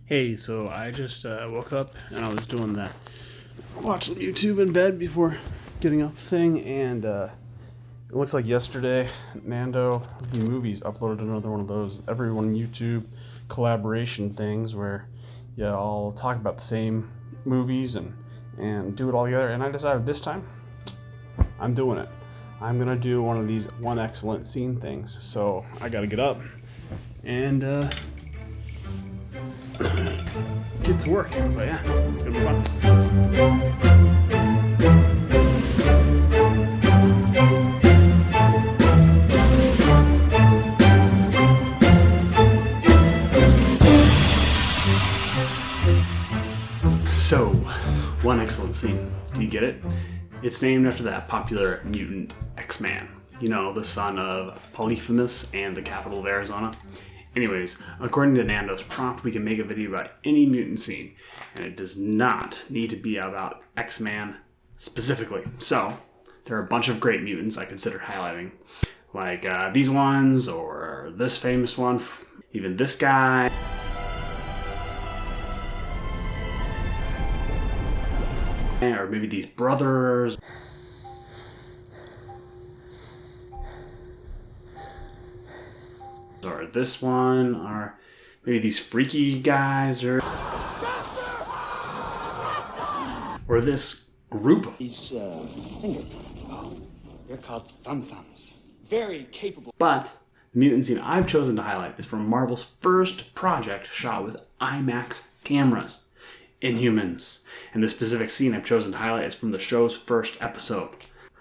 Hey, so I just woke up and I was doing that watch some YouTube in bed before getting up thing, and it looks like yesterday Nando of the Movies uploaded another one of those everyone YouTube collaboration things where you all talk about the same movies and do it all together, and I decided this time I'm doing it. I'm gonna do one of these One X-Cellent Scene things, so I gotta get up and get to work. But yeah, it's gonna be fun. So, One X-Cellent Scene. Do you get it? It's named after that popular mutant X-Man. You know, the son of Polyphemus and the capital of Arizona. Anyways, according to Nando's prompt, we can make a video about any mutant scene, and it does not need to be about X-Man specifically. So, there are a bunch of great mutants I consider highlighting, like these ones, or this famous one, even this guy. Or maybe these brothers. Or this one, or maybe these freaky guys, or this group. These finger they're called thumbs. Very capable. But the mutant scene I've chosen to highlight is from Marvel's first project shot with IMAX cameras, Inhumans. And the specific scene I've chosen to highlight is from the show's first episode.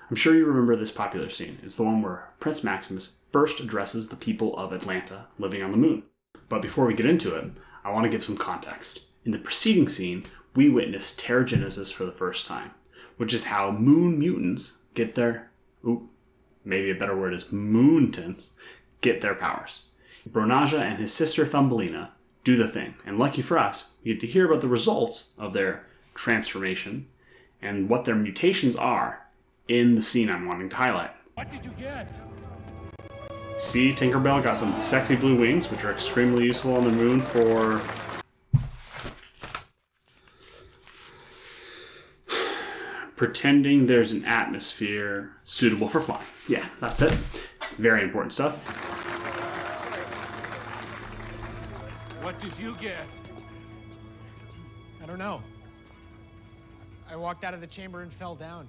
I'm sure you remember this popular scene. It's the one where Prince Maximus first addresses the people of Atlanta living on the moon. But before we get into it, I want to give some context. In the preceding scene, we witness Terrigenesis for the first time, which is how moon mutants get their, maybe a better word is moontants, get their powers. Bronaja and his sister Thumbelina do the thing, and lucky for us, we get to hear about the results of their transformation and what their mutations are in the scene I'm wanting to highlight. What did you get? See, Tinkerbell got some sexy blue wings, which are extremely useful on the moon for pretending there's an atmosphere suitable for flying. Yeah, that's it. Very important stuff. What did you get? I don't know. I walked out of the chamber and fell down.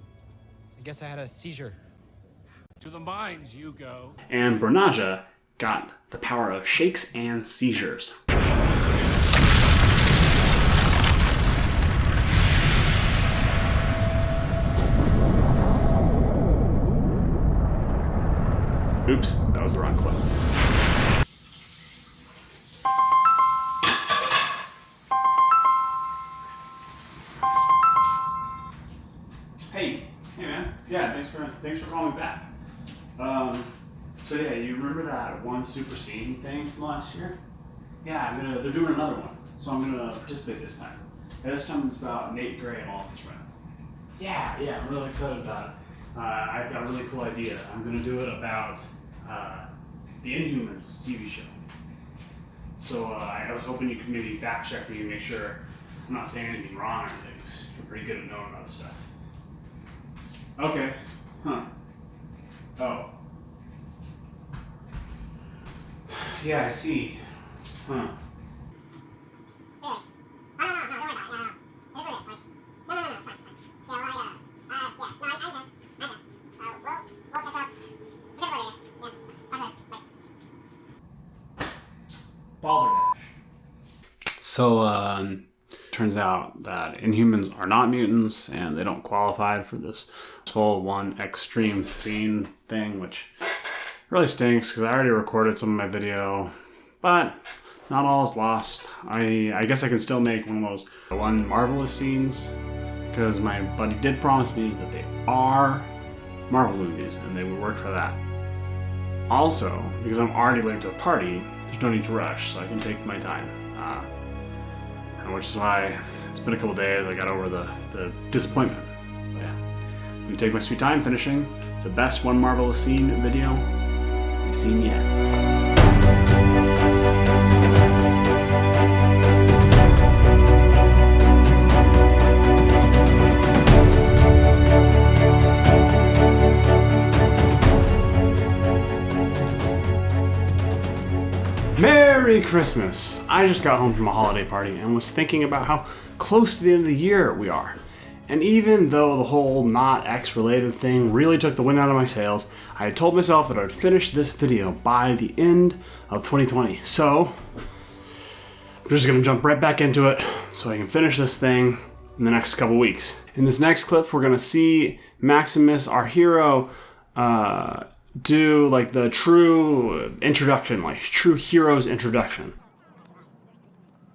I guess I had a seizure. To the mines you go. And Bronaja got the power of shakes and seizures. Oops, that was the wrong clip. Hey man. Yeah, thanks for calling me back. So yeah, you remember that one super scene thing from last year? Yeah, they're doing another one, so I'm gonna participate this time. And this time it's about Nate Gray and all of his friends. Yeah, I'm really excited about it. I've got a really cool idea. I'm gonna do it about the Inhumans TV show. So I was hoping you could maybe fact check me and make sure I'm not saying anything wrong or anything, 'cause you're pretty good at knowing about stuff. Okay. Huh. Oh. Yeah, I see. Huh. Balderdash. So, turns out that Inhumans are not mutants, and they don't qualify for this whole One Extreme Scene thing, which really stinks because I already recorded some of my video, but not all is lost. I guess I can still make one of those One Marvelous scenes, because my buddy did promise me that they are Marvel movies, and they would work for that. Also, because I'm already late to a party, there's no need to rush, so I can take my time. Which is why it's been a couple days, I got over the disappointment. But yeah, I'm gonna take my sweet time finishing the best One Marvelous Scene video we've seen yet. Merry Christmas! I just got home from a holiday party and was thinking about how close to the end of the year we are. And even though the whole not X-related thing really took the wind out of my sails, I had told myself that I would finish this video by the end of 2020. So, I'm just gonna jump right back into it so I can finish this thing in the next couple weeks. In this next clip, we're gonna see Maximus, our hero, do like the true introduction, like true hero's introduction.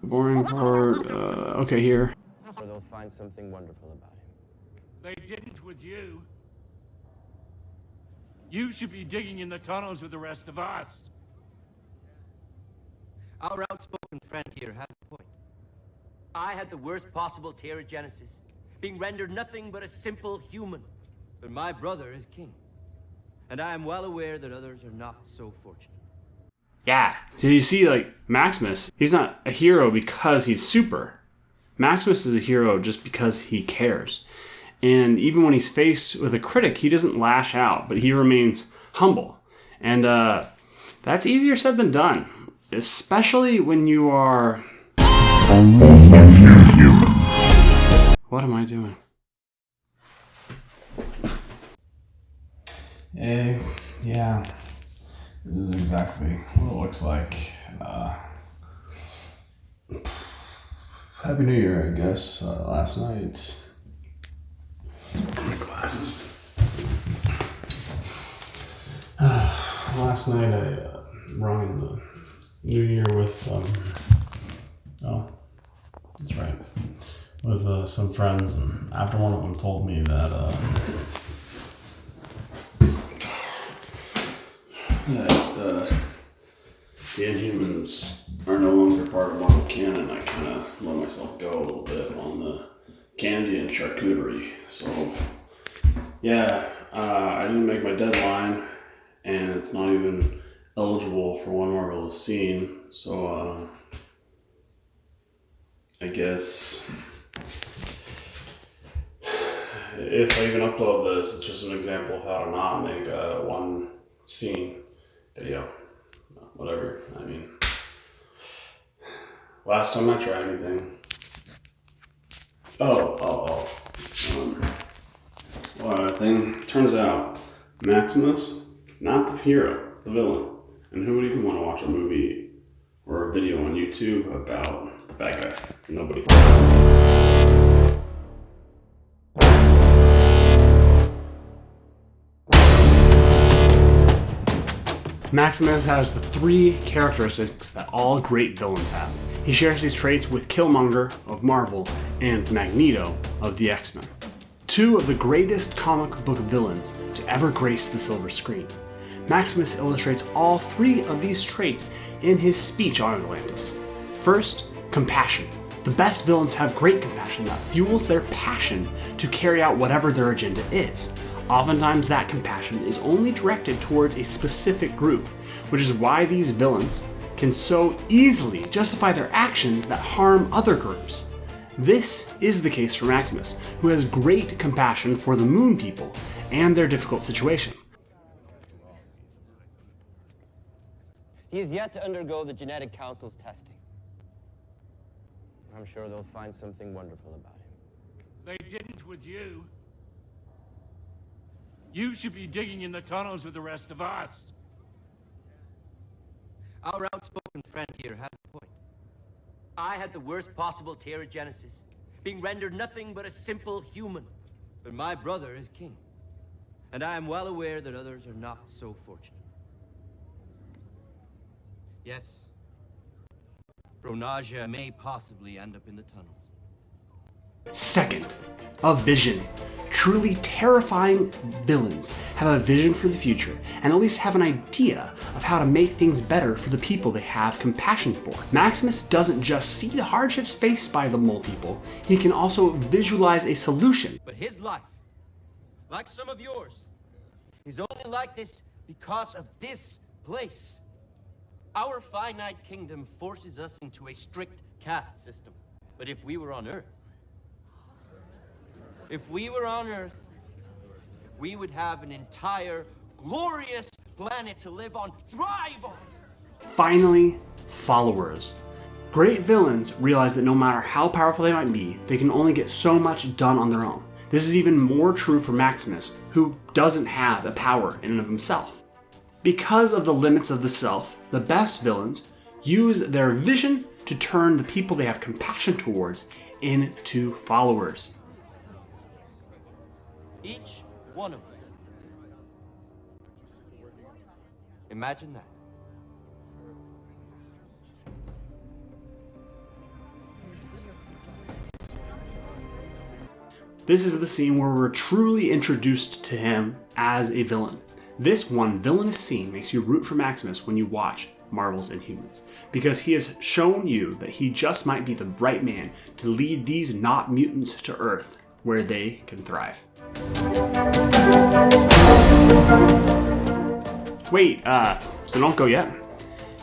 Boring part, okay, here. Or they'll find something wonderful about him. They didn't with you. You should be digging in the tunnels with the rest of us. Our outspoken friend here has a point. I had the worst possible pterogenesis, being rendered nothing but a simple human. But my brother is king, and I am well aware that others are not so fortunate. Yeah, so you see, like, Maximus, he's not a hero because he's super. Maximus is a hero just because he cares. And even when he's faced with a critic, he doesn't lash out, but he remains humble. And that's easier said than done, especially when you are... What am I doing? Yeah, this is exactly what it looks like. Happy New Year, I guess. Last night. My glasses. Last night I rung in the New Year with, oh, that's right, with some friends, and after one of them told me that, the Inhumans are no longer part of Marvel canon. I kind of let myself go a little bit on the candy and charcuterie. So, yeah, I didn't make my deadline, and it's not even eligible for One Villainous Scene. So, I guess if I even upload this, it's just an example of how to not make a one scene video. Whatever, I mean, last time I tried anything. Turns out, Maximus, not the hero, the villain. And who would even want to watch a movie or a video on YouTube about the bad guy? Nobody. Maximus has the three characteristics that all great villains have. He shares these traits with Killmonger of Marvel and Magneto of the X-Men. Two of the greatest comic book villains to ever grace the silver screen. Maximus illustrates all three of these traits in his speech on Atlantis. First, compassion. The best villains have great compassion that fuels their passion to carry out whatever their agenda is. Oftentimes that compassion is only directed towards a specific group, which is why these villains can so easily justify their actions that harm other groups. This is the case for Maximus, who has great compassion for the Moon people and their difficult situation. He is yet to undergo the Genetic Council's testing. I'm sure they'll find something wonderful about him. They didn't with you. You should be digging in the tunnels with the rest of us. Our outspoken friend here has a point. I had the worst possible pterogenesis, being rendered nothing but a simple human. But my brother is king, and I am well aware that others are not so fortunate. Yes, Ronaja may possibly end up in the tunnels. Second, a vision. Truly terrifying villains have a vision for the future and at least have an idea of how to make things better for the people they have compassion for. Maximus doesn't just see the hardships faced by the mole people, he can also visualize a solution. But his life, like some of yours, is only like this because of this place. Our finite kingdom forces us into a strict caste system. But if we were on Earth, we would have an entire glorious planet to live on, thrive on. Finally, followers. Great villains realize that no matter how powerful they might be, they can only get so much done on their own. This is even more true for Maximus, who doesn't have a power in and of himself. Because of the limits of the self, the best villains use their vision to turn the people they have compassion towards into followers. Each one of us. Imagine that. This is the scene where we're truly introduced to him as a villain. This One Villainous Scene makes you root for Maximus when you watch Marvel's Inhumans, because he has shown you that he just might be the right man to lead these not mutants to Earth, where they can thrive. Wait, so don't go yet.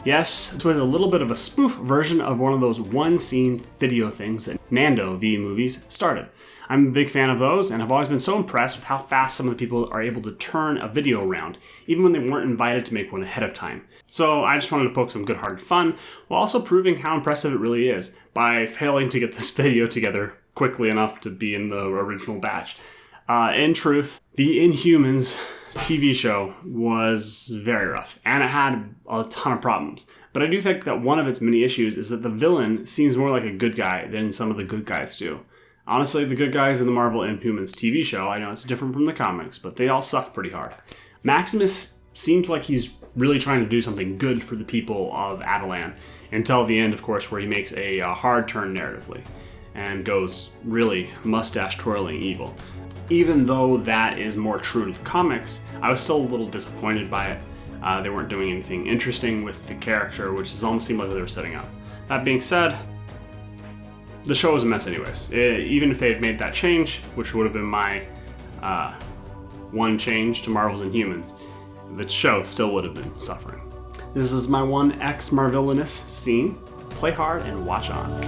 Yes, this was a little bit of a spoof version of one of those one-scene video things that Nando of movies started. I'm a big fan of those, and have always been so impressed with how fast some of the people are able to turn a video around, even when they weren't invited to make one ahead of time. So I just wanted to poke some good-hearted fun, while also proving how impressive it really is, by failing to get this video together quickly enough to be in the original batch. In truth, the Inhumans TV show was very rough, and it had a ton of problems. But I do think that one of its many issues is that the villain seems more like a good guy than some of the good guys do. Honestly, the good guys in the Marvel Inhumans TV show, I know it's different from the comics, but they all suck pretty hard. Maximus seems like he's really trying to do something good for the people of Attilan, until the end, of course, where he makes a hard turn narratively, and goes really mustache-twirling evil. Even though that is more true to the comics, I was still a little disappointed by it. They weren't doing anything interesting with the character, which almost seemed like they were setting up. That being said, the show was a mess anyways. Even if they had made that change, which would have been my one change to Marvel's Inhumans, the show still would have been suffering. This is my One X-MarVillainous scene. Play hard and watch on.